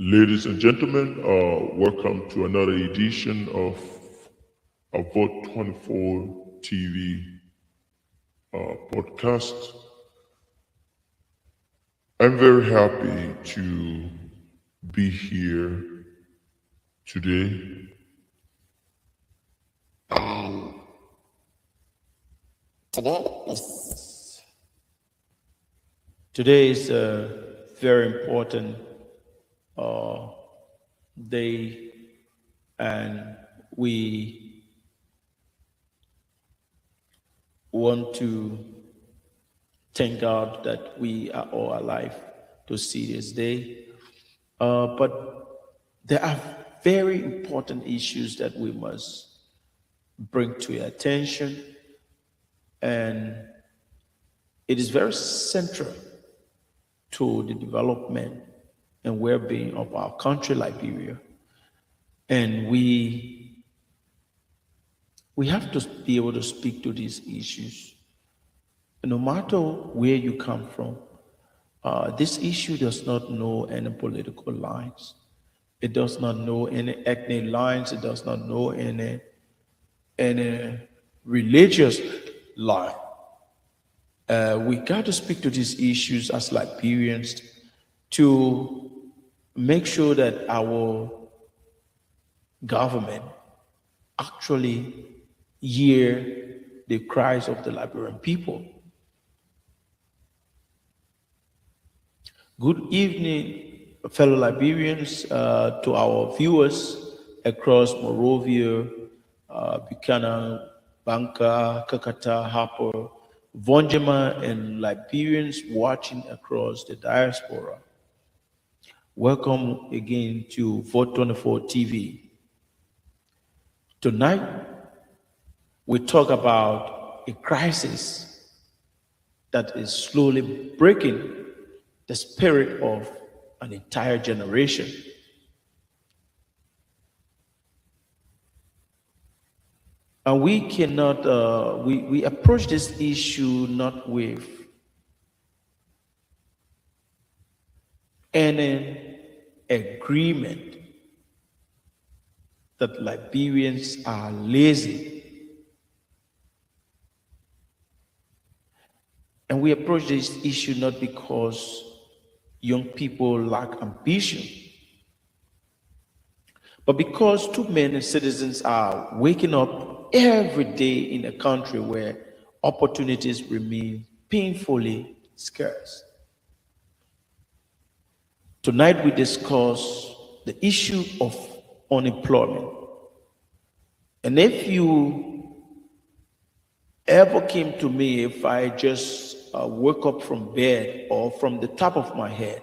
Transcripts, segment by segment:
Ladies and gentlemen, welcome to another edition of Vote 24 TV podcast. I'm very happy to be here today. And today is a very important day, and we want to thank God that we are all alive to see this day. But there are very important issues that we must bring to your attention, and it is very central to the development and well-being of our country, Liberia. And we have to be able to speak to these issues. No matter where you come from, this issue does not know any political lines. It does not know any ethnic lines. It does not know any religious line. We got to speak to these issues as Liberians to make sure that our government actually hear the cries of the Liberian people. Good evening, fellow Liberians, to our viewers across Monrovia, Buchanan, Banka, Kakata, Harper, Vonjema, and Liberians watching across the diaspora. Welcome again to Vote 24 TV. Tonight, we talk about a crisis that is slowly breaking the spirit of an entire generation. And we cannot, we approach this issue not with any agreement that Liberians are lazy. And we approach this issue not because young people lack ambition, but because too many citizens are waking up every day in a country where opportunities remain painfully scarce. Tonight we discuss the issue of unemployment. And if you ever came to me, if I just woke up from bed or from the top of my head,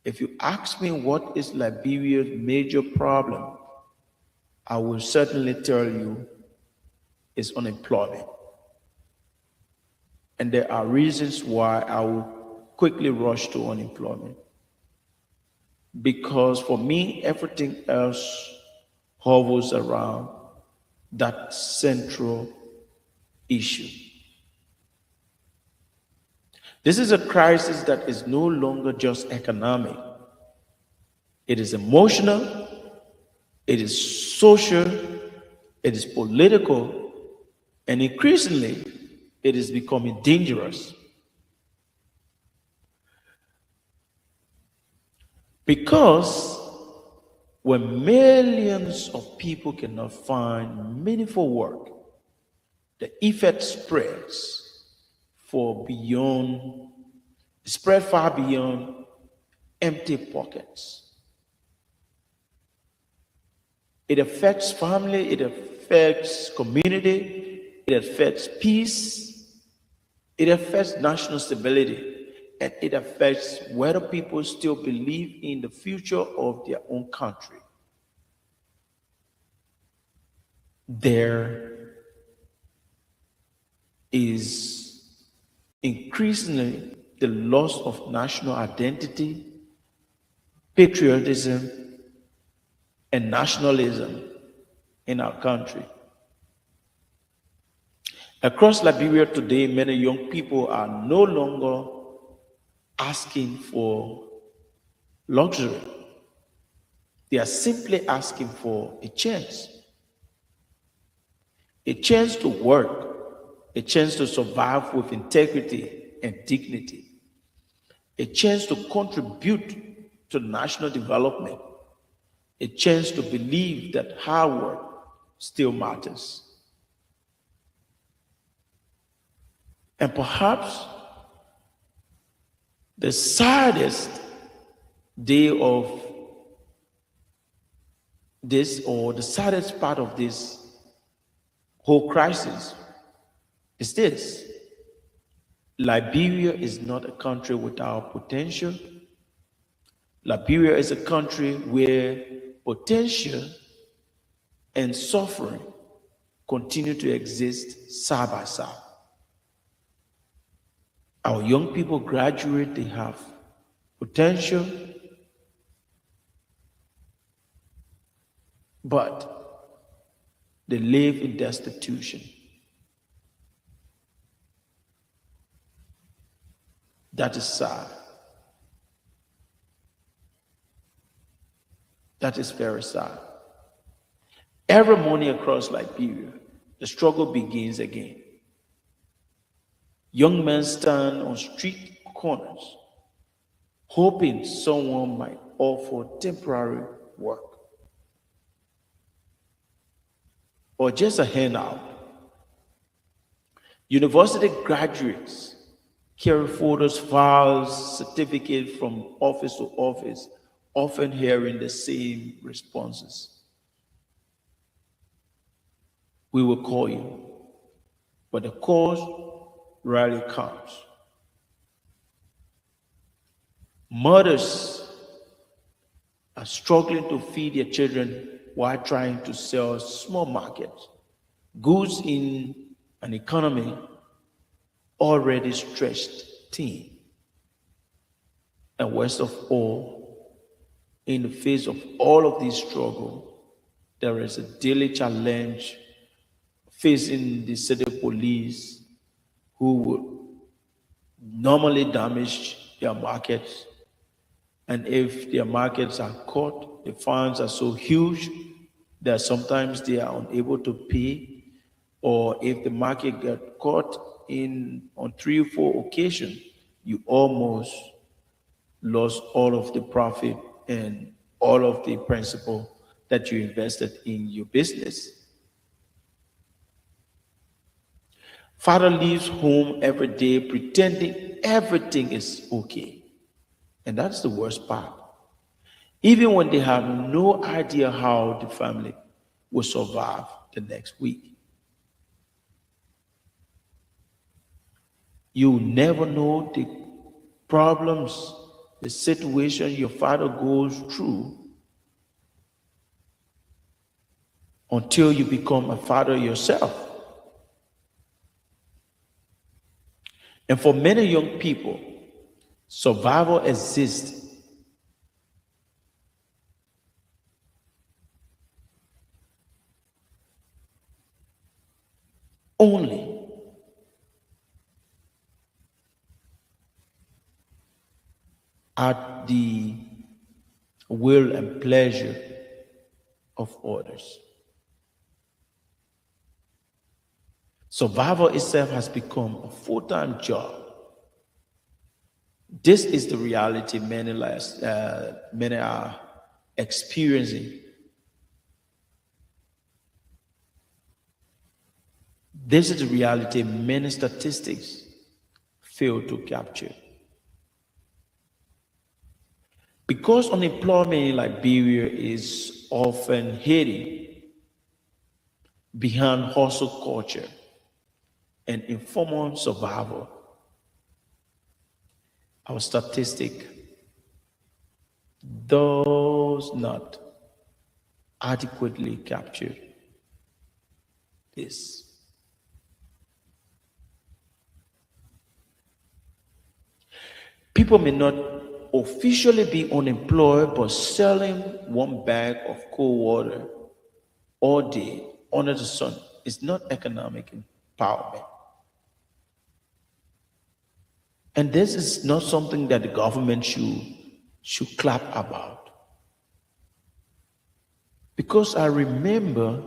if you ask me what is Liberia's major problem, I will certainly tell you it's unemployment. And there are reasons why I will quickly rush to unemployment. Because for me, everything else hovers around that central issue. This is a crisis that is no longer just economic. It is emotional, it is social, it is political, and increasingly, it is becoming dangerous. Because when millions of people cannot find meaningful work, the effect spreads far beyond empty pockets. It affects family, it affects community, it affects peace, it affects national stability, and it affects whether people still believe in the future of their own country. There is increasingly the loss of national identity, patriotism, and nationalism in our country. Across Liberia today, many young people are no longer asking for luxury. They are simply asking for a chance to work, a chance to survive with integrity and dignity, a chance to contribute to national development, a chance to believe that hard work still matters. And perhaps the saddest day of this, or the saddest part of this whole crisis, is this: Liberia is not a country without potential. Liberia is a country where potential and suffering continue to exist side by side. Our young people graduate, they have potential, but they live in destitution. That is sad. That is very sad. Every morning across Liberia, the struggle begins again. Young men stand on street corners, hoping someone might offer temporary work or just a handout. University graduates carry photos, files, certificates from office to office, often hearing the same responses. We will call you, but the calls rarely comes. Mothers are struggling to feed their children while trying to sell small markets, goods in an economy already stretched thin. And worst of all, in the face of all of this struggle, there is a daily challenge facing the city police, who would normally damage their markets. And if their markets are caught, the fines are so huge that sometimes they are unable to pay. Or if the market got caught on 3 or 4 occasions, you almost lost all of the profit and all of the principal that you invested in your business. Father leaves home every day pretending everything is okay. And that's the worst part. Even when they have no idea how the family will survive the next week. You never know the problems, the situation your father goes through until you become a father yourself. And for many young people, survival exists only at the will and pleasure of others. Survival itself has become a full-time job. This is the reality many are experiencing. This is the reality many statistics fail to capture. Because unemployment in Liberia is often hidden behind hustle culture and informal survival, our statistic does not adequately capture this. People may not officially be unemployed, but selling one bag of cold water all day under the sun is not economic empowerment. And this is not something that the government should should clap about. Because I remember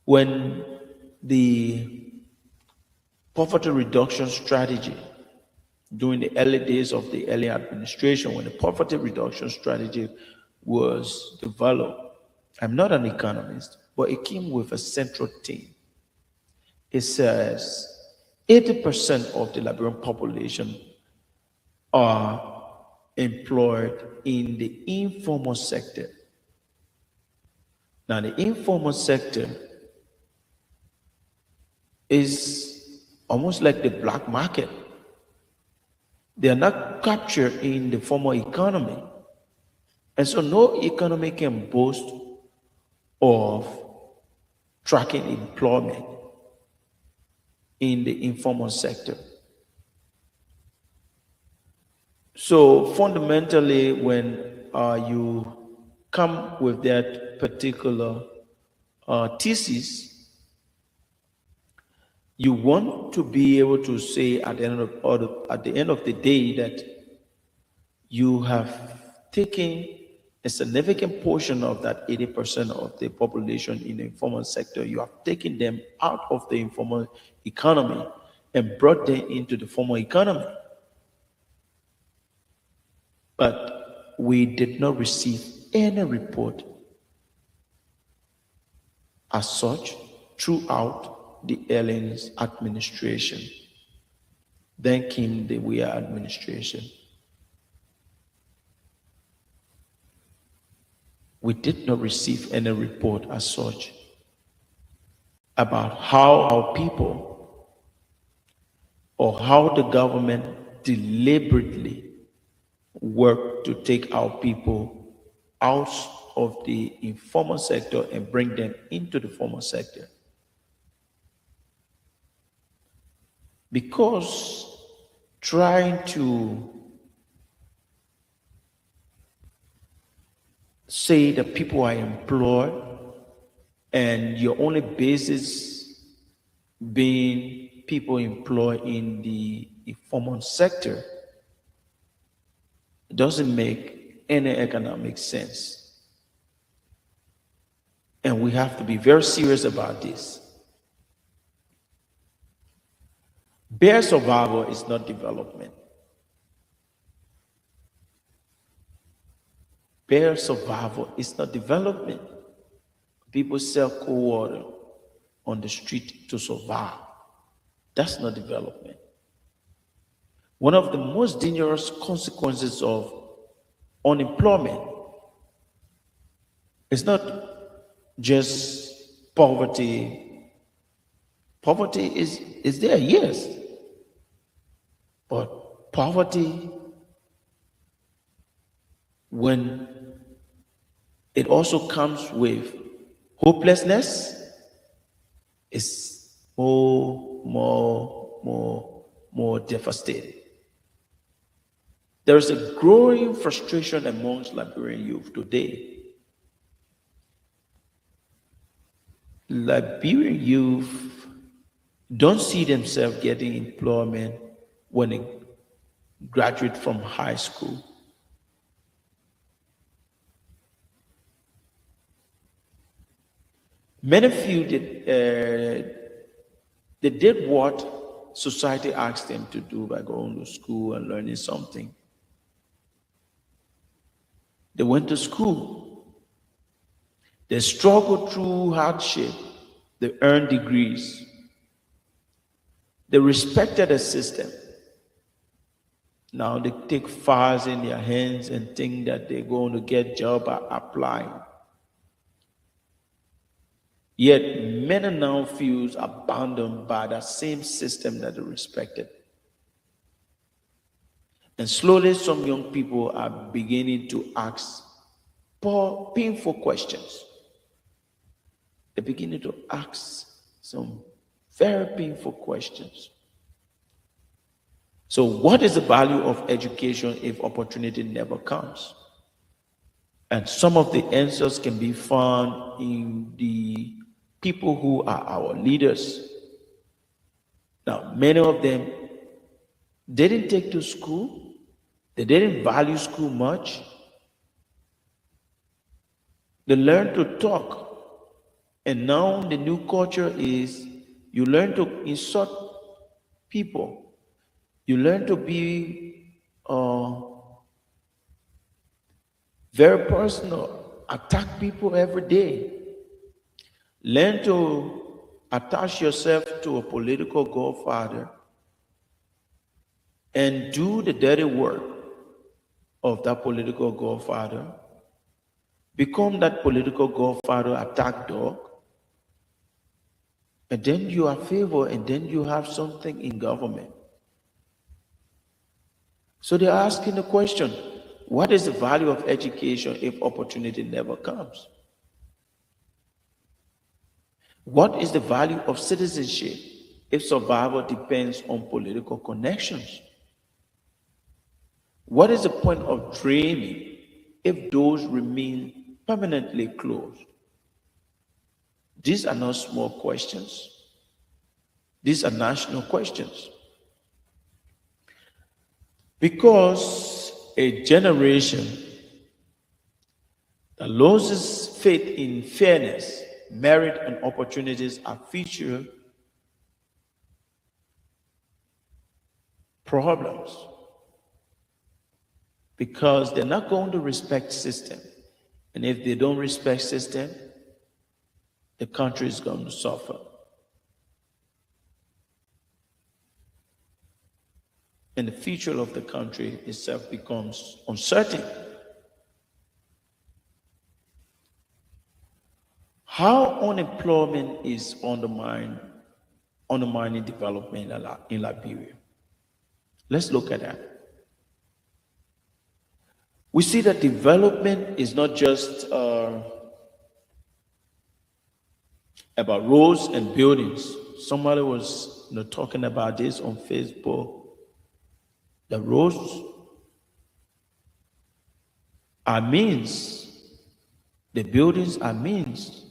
when the poverty reduction strategy during the early days of the early administration, when the poverty reduction strategy was developed, I'm not an economist, but it came with a central theme. It says 80% of the Liberian population are employed in the informal sector. Now, the informal sector is almost like the black market. They are not captured in the formal economy. And so no economy can boast of tracking employment in the informal sector. So fundamentally, when you come with that particular thesis, you want to be able to say at the end of the day that you have taken a significant portion of that 80% of the population in the informal sector. You have taken them out of the informal economy and brought them into the formal economy. But we did not receive any report as such throughout the Ellen's administration. Then came the Weah administration. We did not receive any report as such about how our people or how the government deliberately work to take our people out of the informal sector and bring them into the formal sector. Because trying to say that people are employed and your only basis being people employed in the informal sector doesn't make any economic sense. And we have to be very serious about this. Bare survival is not development. Bare survival is not development. People sell cold water on the street to survive. That's not development. One of the most dangerous consequences of unemployment is not just poverty. Poverty is there, yes. But poverty, when it also comes with hopelessness, is more devastating. There is a growing frustration amongst Liberian youth today. Liberian youth don't see themselves getting employment when they graduate from high school. Many feel that they did what society asked them to do by going to school and learning something. They went to school. They struggled through hardship. They earned degrees. They respected the system. Now they take files in their hands and think that they're going to get job by applying. Yet many now feel abandoned by that same system that they respected. And slowly some young people are beginning to ask painful questions. They're beginning to ask some very painful questions. So what is the value of education if opportunity never comes? And some of the answers can be found in the people who are our leaders. Now, many of them didn't take to school, They didn't value school much. They learned to talk. And now the new culture is you learn to insult people. You learn to be very personal, attack people every day. Learn to attach yourself to a political godfather and do the dirty work of that political godfather. Become that political godfather attack dog, and then you are favored, and then you have something in government. So they're asking the question, what is the value of education if opportunity never comes? What is the value of citizenship if survival depends on political connections? What is the point of dreaming if doors remain permanently closed? These are not small questions. These are national questions. Because a generation that loses faith in fairness, merit, and opportunities are future problems. Because they're not going to respect system. And if they don't respect system, the country is going to suffer. And the future of the country itself becomes uncertain. How unemployment is undermining development in Liberia. Let's look at that. We see that development is not just about roads and buildings. Somebody was talking about this on Facebook. The roads are means, the buildings are means.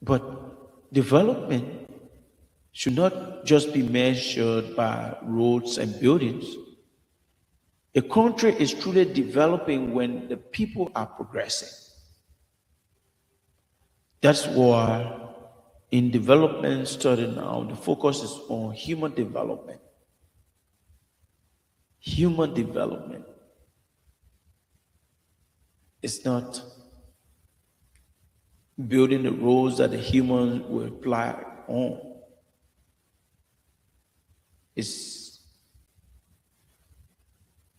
But development should not just be measured by roads and buildings. A country is truly developing when the people are progressing. That's why in development study now, the focus is on human development. Human development. It's not building the roads that the humans will apply on. It's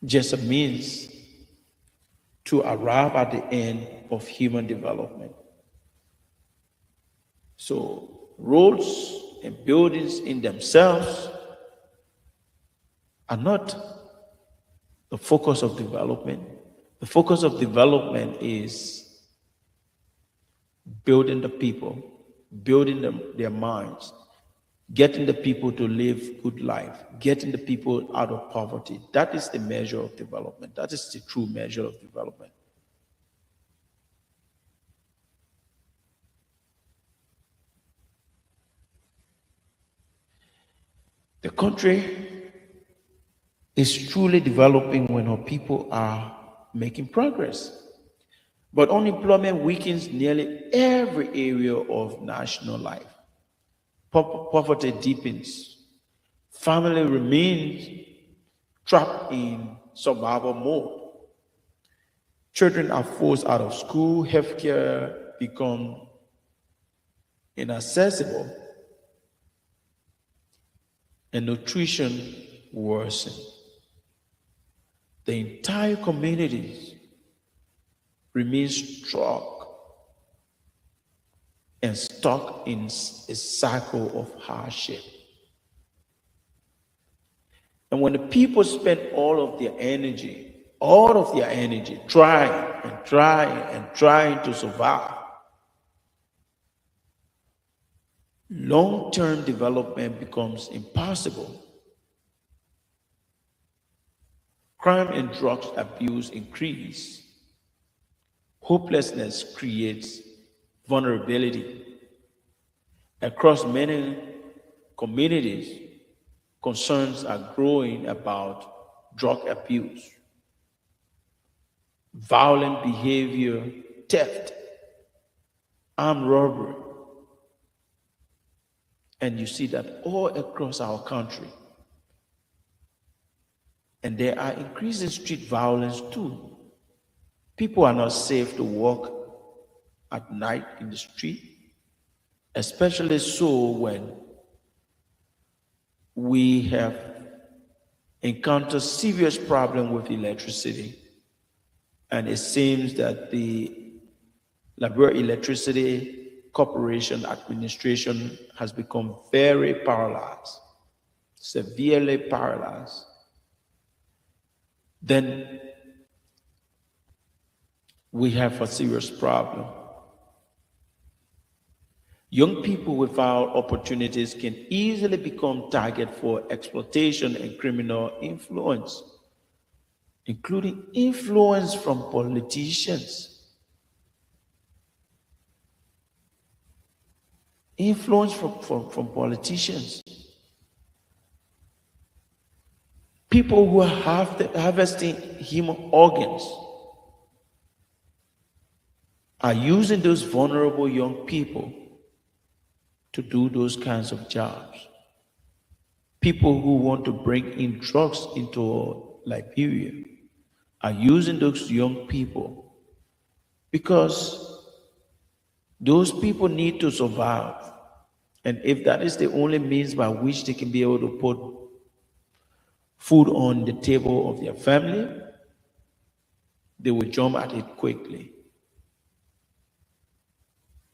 just a means to arrive at the end of human development. So roads and buildings in themselves are not the focus of development. The focus of development is building the people, building their minds, getting the people to live good life, getting the people out of poverty. That is the measure of development. That is the true measure of development. The country is truly developing when our people are making progress. But unemployment weakens nearly every area of national life. Poverty deepens. Family remains trapped in survival mode. Children are forced out of school. Healthcare becomes inaccessible. And nutrition worsens. The entire community remains struck and stuck in a cycle of hardship. And when the people spend all of their energy trying to survive, long-term development becomes impossible. Crime and drugs abuse increase. Hopelessness creates vulnerability. Across many communities, concerns are growing about drug abuse, violent behavior, theft, armed robbery. And you see that all across our country. And there are increasing street violence too. People are not safe to walk at night in the street, especially so when we have encountered serious problem with electricity. And it seems that the Liberia Electricity Corporation administration has become very paralyzed, severely paralyzed. Then we have a serious problem. Young people without opportunities can easily become target for exploitation and criminal influence, including influence from politicians. Influence from politicians. People who are harvesting human organs are using those vulnerable young people to do those kinds of jobs. People who want to bring in drugs into Liberia are using those young people because those people need to survive. And if that is the only means by which they can be able to put food on the table of their family, they will jump at it quickly.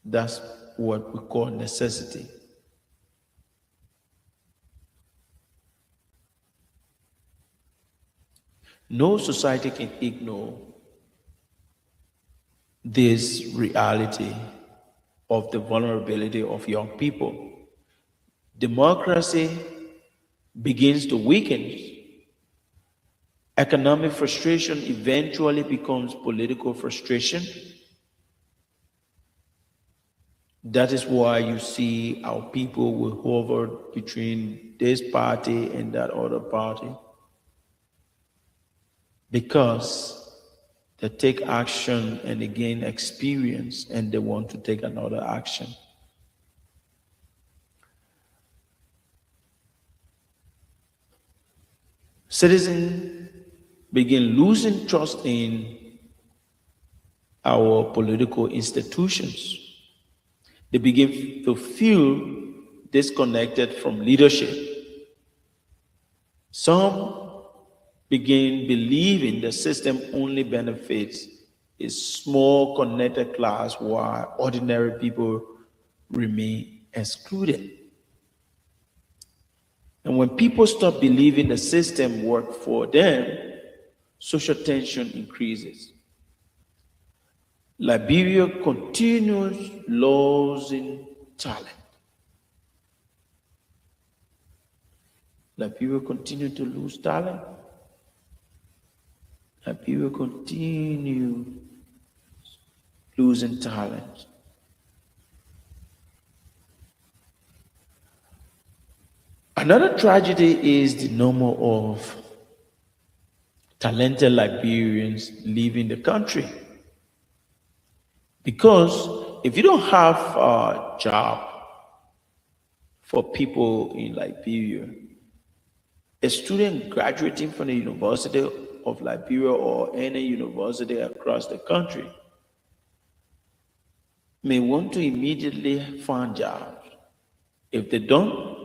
That's what we call necessity. No society can ignore this reality of the vulnerability of young people. Democracy begins to weaken. Economic frustration eventually becomes political frustration. That is why you see our people will hover between this party and that other party, because they take action and they gain experience and they want to take another action. Citizens begin losing trust in our political institutions. They begin to feel disconnected from leadership. Some begin believing the system only benefits a small connected class while ordinary people remain excluded. And when people stop believing the system works for them, social tension increases. Liberia continues losing talent. Liberia continues to lose talent. Liberia continue losing talent. Another tragedy is the number of talented Liberians leaving the country. Because if you don't have a job for people in Liberia, a student graduating from the University of Liberia or any university across the country may want to immediately find jobs. If they don't,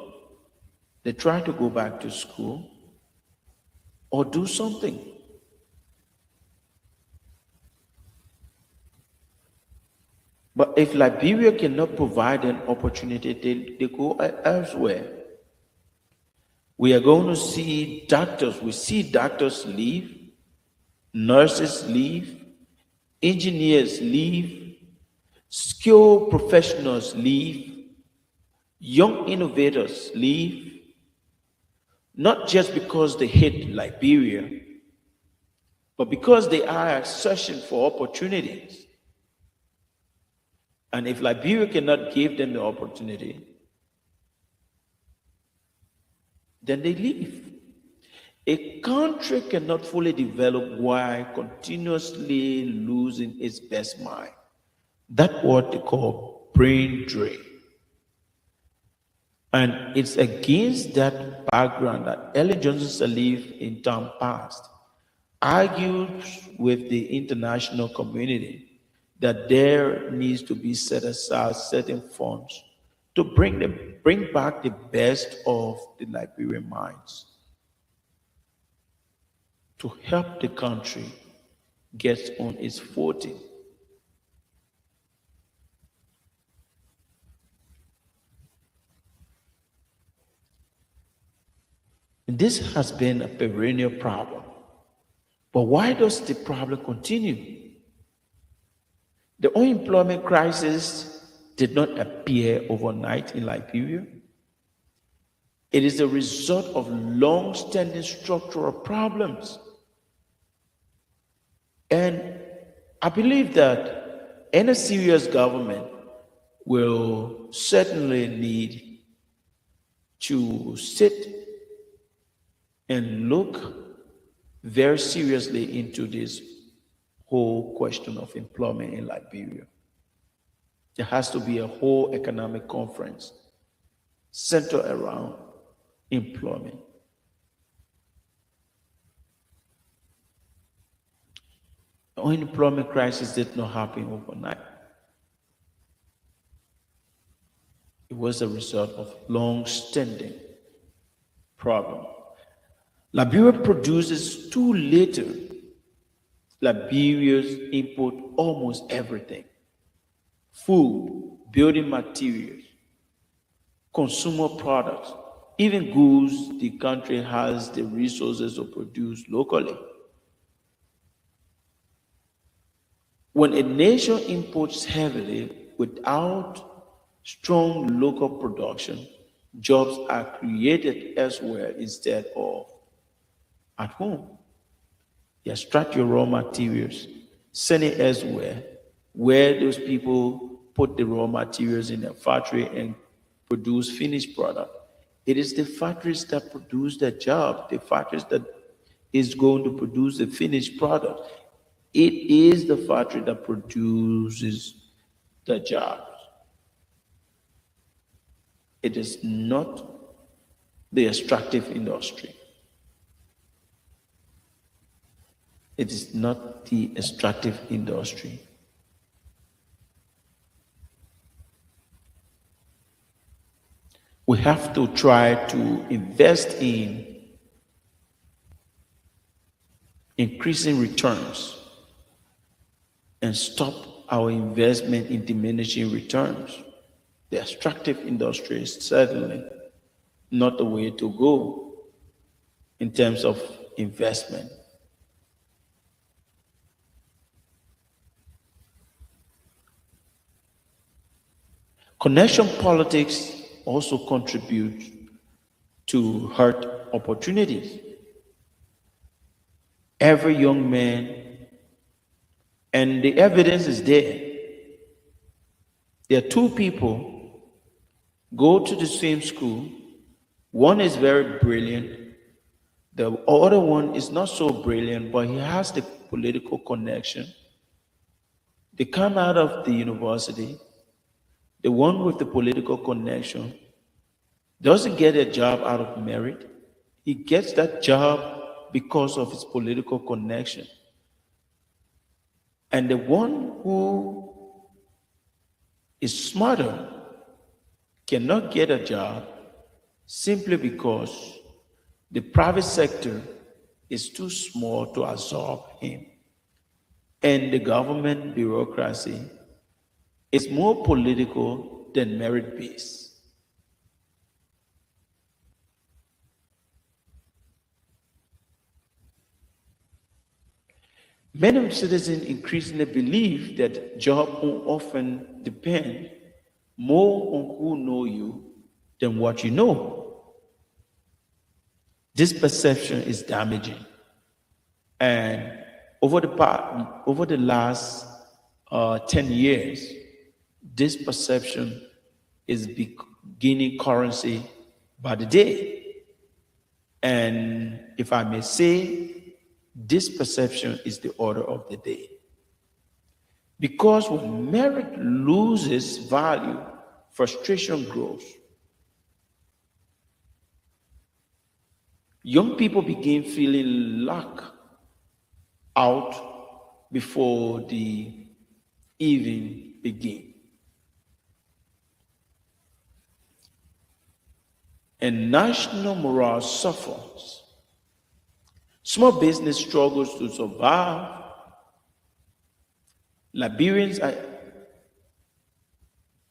they try to go back to school or do something. But if Liberia cannot provide an opportunity, they go elsewhere. We are going to see doctors. We see doctors leave, nurses leave, engineers leave, skilled professionals leave, young innovators leave, not just because they hate Liberia, but because they are searching for opportunities. And if Liberia cannot give them the opportunity, then they leave. A country cannot fully develop while continuously losing its best mind. That's what they call brain drain. And it's against that background that Ellen Johnson Sirleaf in time past argued with the international community that there needs to be set aside certain funds to bring back the best of the Liberian minds, to help the country get on its footing. And this has been a perennial problem. But why does the problem continue? The unemployment crisis did not appear overnight in Liberia. It is the result of long-standing structural problems. And I believe that any serious government will certainly need to sit and look very seriously into this whole question of employment in Liberia. There has to be a whole economic conference centered around employment. The unemployment crisis did not happen overnight. It was a result of long-standing problem. Liberia produces too little. Liberians import almost everything: food, building materials, consumer products, even goods the country has the resources to produce locally. When a nation imports heavily without strong local production, jobs are created elsewhere instead of at home. You extract your raw materials, send it elsewhere, where those people put the raw materials in a factory and produce finished product. It is the factories that produce the job, the factories that is going to produce the finished product. It is the factory that produces the jobs. It is not the extractive industry. It is not the extractive industry. We have to try to invest in increasing returns and stop our investment in diminishing returns. The extractive industry is certainly not the way to go in terms of investment. Connection politics also contribute to hurt opportunities. Every young man, and the evidence is there. There are two people go to the same school. One is very brilliant. The other one is not so brilliant, but he has the political connection. They come out of the university. The one with the political connection doesn't get a job out of merit. He gets that job because of his political connection. And the one who is smarter cannot get a job simply because the private sector is too small to absorb him. And the government bureaucracy is more political than merit-based. Many citizens increasingly believe that jobs often depend more on who know you than what you know. This perception is damaging, and over the last 10 years, this perception is gaining currency by the day. And if I may say, this perception is the order of the day. Because when merit loses value, frustration grows. Young people begin feeling locked out before the evening begin. And national morale suffers. Small business struggles to survive. Liberians are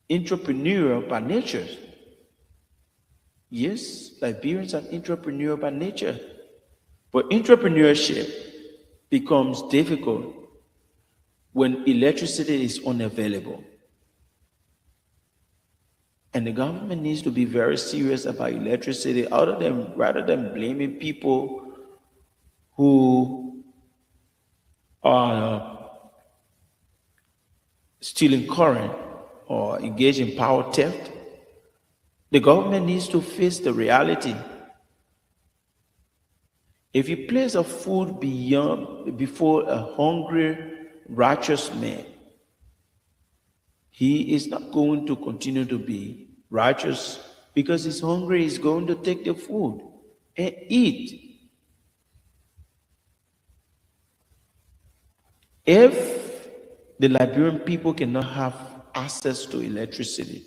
entrepreneurial by nature. Yes, Liberians are entrepreneurial by nature. But entrepreneurship becomes difficult when electricity is unavailable. And the government needs to be very serious about electricity rather than blaming people who are stealing current or engage in power theft. The government needs to face the reality. If you place a food before a hungry, righteous man, he is not going to continue to be righteous because he's hungry. He's going to take the food and eat. If the Liberian people cannot have access to electricity,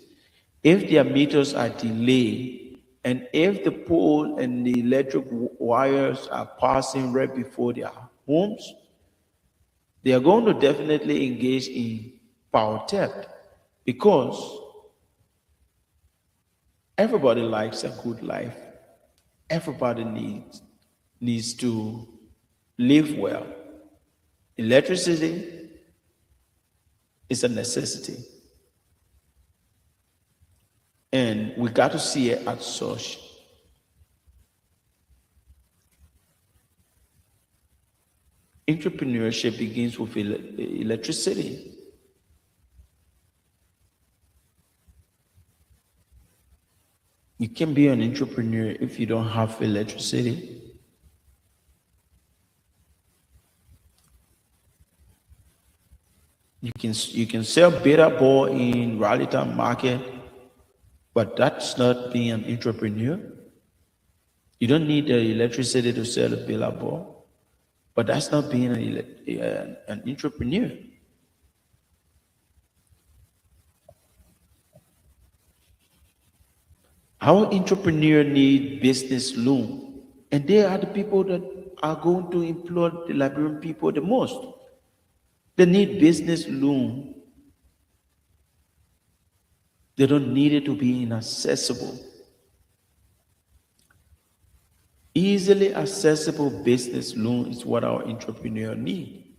if their meters are delayed, and if the pole and the electric wires are passing right before their homes, they are going to definitely engage in power theft because everybody likes a good life. Everybody needs to live well. Electricity is a necessity. And we got to see it as such. Entrepreneurship begins with electricity. You can be an entrepreneur if you don't have electricity. You can sell beta ball in Rallytown Market, but that's not being an entrepreneur. You don't need the electricity to sell a beta ball, but that's not being an entrepreneur. Our entrepreneur need business loan, and they are the people that are going to employ the Liberian people the most. They need business loan. They don't need it to be inaccessible. Easily accessible business loan is what our entrepreneur need.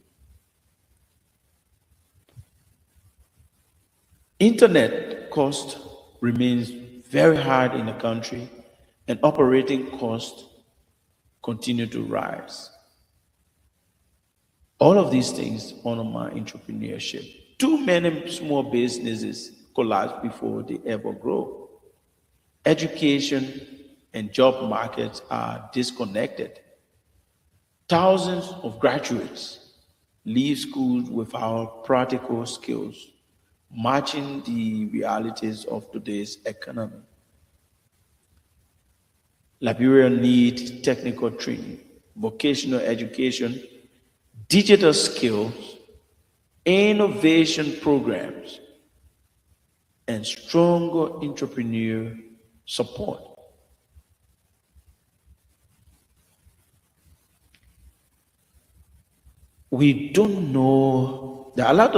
Internet cost remains very high in the country, and operating costs continue to rise. All of these things undermine entrepreneurship. Too many small businesses collapse before they ever grow. Education and job markets are disconnected. Thousands of graduates leave schools without practical skills, matching the realities of today's economy. Liberia needs technical training, vocational education, digital skills, innovation programs, and stronger entrepreneur support. We don't know. There are a lot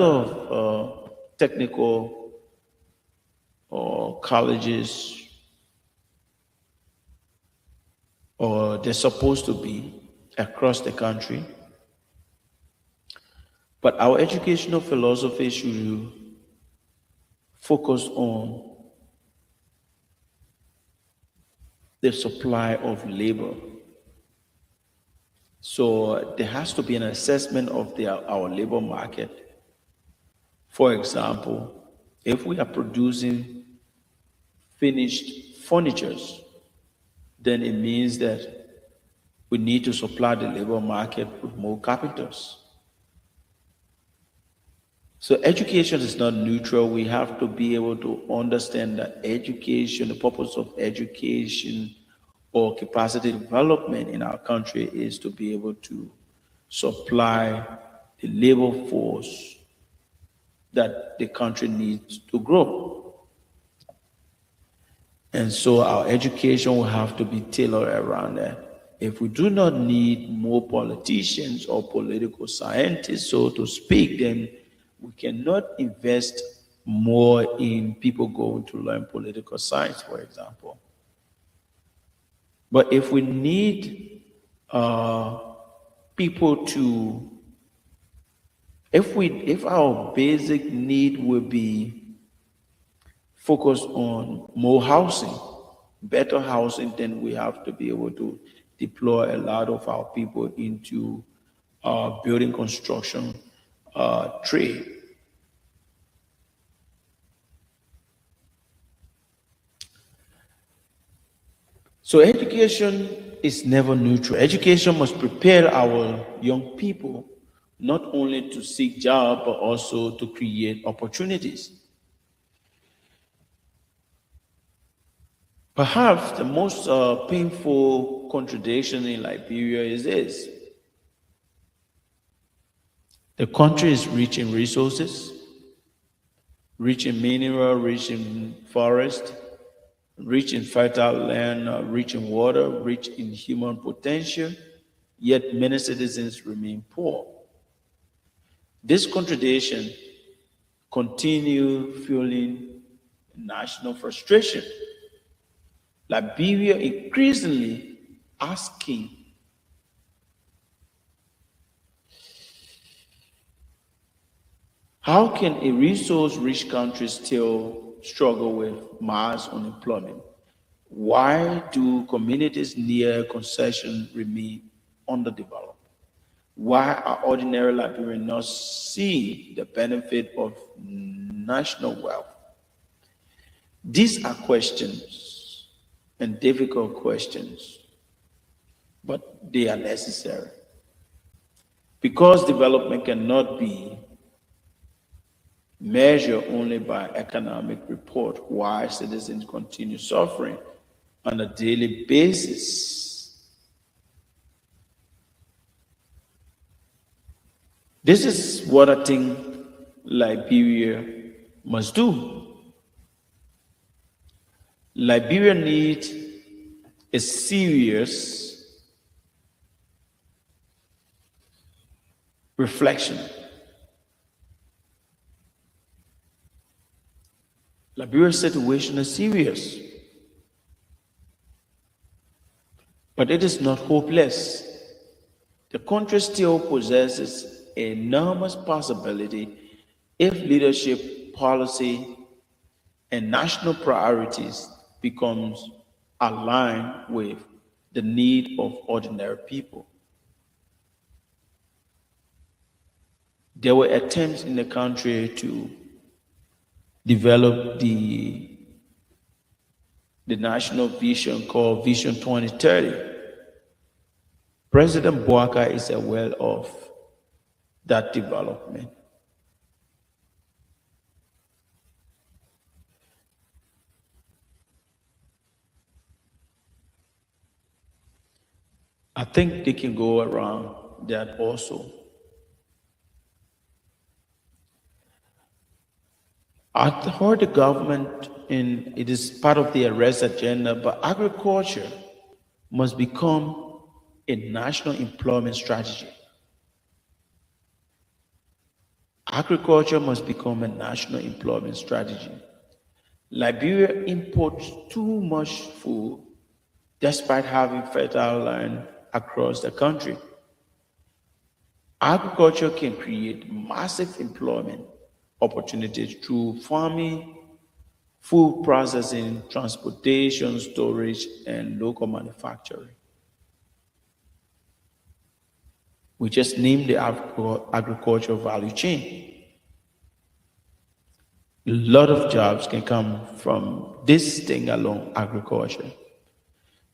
of technical colleges, or they're supposed to be across the country. But our educational philosophy should focus on the supply of labor. So there has to be an assessment of our labor market. For example, if we are producing finished furnitures, then it means that we need to supply the labor market with more carpenters. So education is not neutral. We have to be able to understand that education, the purpose of education or capacity development in our country is to be able to supply the labor force that the country needs to grow. And so our education will have to be tailored around that. If we do not need more politicians or political scientists, so to speak, then we cannot invest more in people going to learn political science, for example. But if we need people to, if our basic need will be focused on more housing, better housing, then we have to be able to deploy a lot of our people into building construction trade. So education is never neutral. Education must prepare our young people not only to seek jobs, but also to create opportunities. Perhaps the most painful contradiction in Liberia is this. The country is rich in resources, rich in mineral, rich in forest, rich in fertile land, rich in water, rich in human potential, yet many citizens remain poor. This contradiction continue fueling national frustration. Liberia increasingly asking how can a resource-rich country still struggle with mass unemployment? Why do communities near concession remain underdeveloped? Why are ordinary Liberians not seeing the benefit of national wealth? These are questions and difficult questions, but they are necessary. Because development cannot be measured only by economic report, why citizens continue suffering on a daily basis. This is what I think Liberia must do. Liberia needs a serious reflection. Liberia's situation is serious, but it is not hopeless. The country still possesses enormous possibility if leadership, policy, and national priorities becomes aligned with the need of ordinary people. There were attempts in the country to develop the national vision called Vision 2030. President Boaka is aware of that development. I think they can go around that also. I heard the government, and it is part of the arrest agenda, but agriculture must become a national employment strategy. Agriculture must become a national employment strategy. Liberia imports too much food despite having fertile land across the country. Agriculture can create massive employment opportunities through farming, food processing, transportation, storage, and local manufacturing. We just named the agricultural value chain. A lot of jobs can come from this thing alone, agriculture.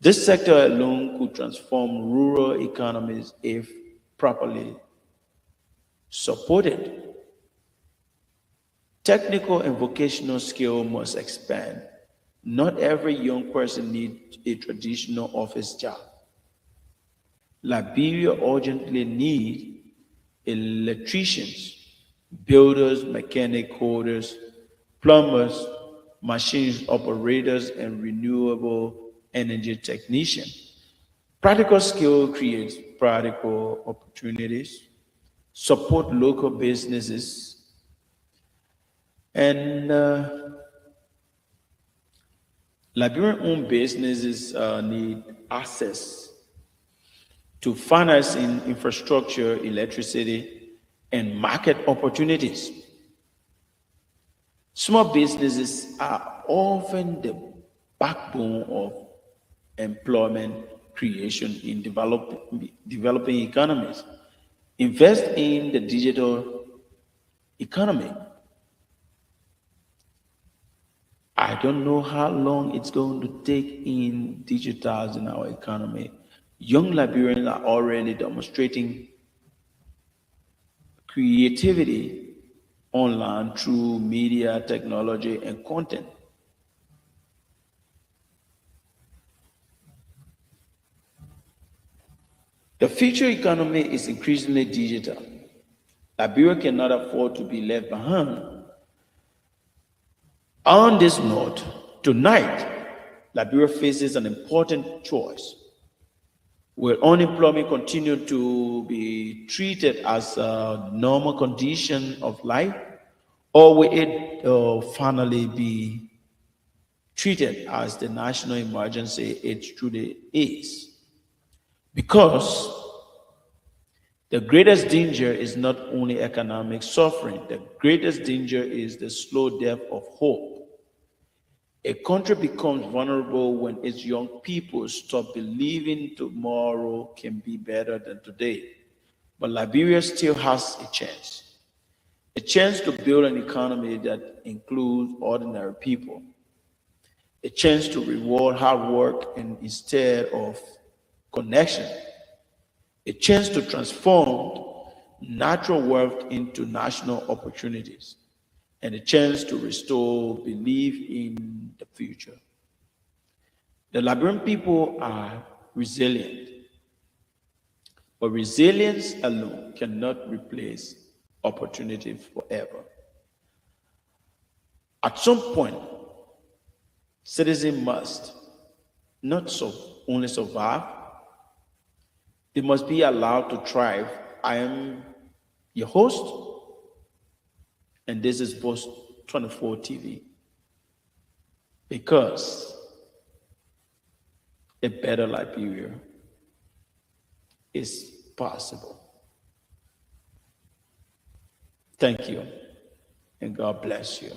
This sector alone could transform rural economies if properly supported. Technical and vocational skill must expand. Not every young person needs a traditional office job. Liberia urgently needs electricians, builders, mechanic coders, plumbers, machines operators, and renewable energy technicians. Practical skill creates practical opportunities, support local businesses, and Liberian-owned businesses need access to financing, infrastructure, electricity, and market opportunities. Small businesses are often the backbone of employment creation in developing economies. Invest in the digital economy. I don't know how long it's going to take in digitizing our economy. Young Liberians are already demonstrating creativity online through media, technology, and content. The future economy is increasingly digital. Liberia cannot afford to be left behind. On this note, tonight, Liberia faces an important choice. Will unemployment continue to be treated as a normal condition of life, or will it finally be treated as the national emergency it truly is? Because the greatest danger is not only economic suffering, the greatest danger is the slow death of hope. A country becomes vulnerable when its young people stop believing tomorrow can be better than today. But Liberia still has a chance to build an economy that includes ordinary people, a chance to reward hard work and instead of connection, a chance to transform natural wealth into national opportunities, and a chance to restore belief in the future. The Liberian people are resilient, but resilience alone cannot replace opportunity forever. At some point, citizens must not only survive, they must be allowed to thrive. I am your host, and this is Post 24 TV. Because a better Liberia is possible. Thank you, and God bless you.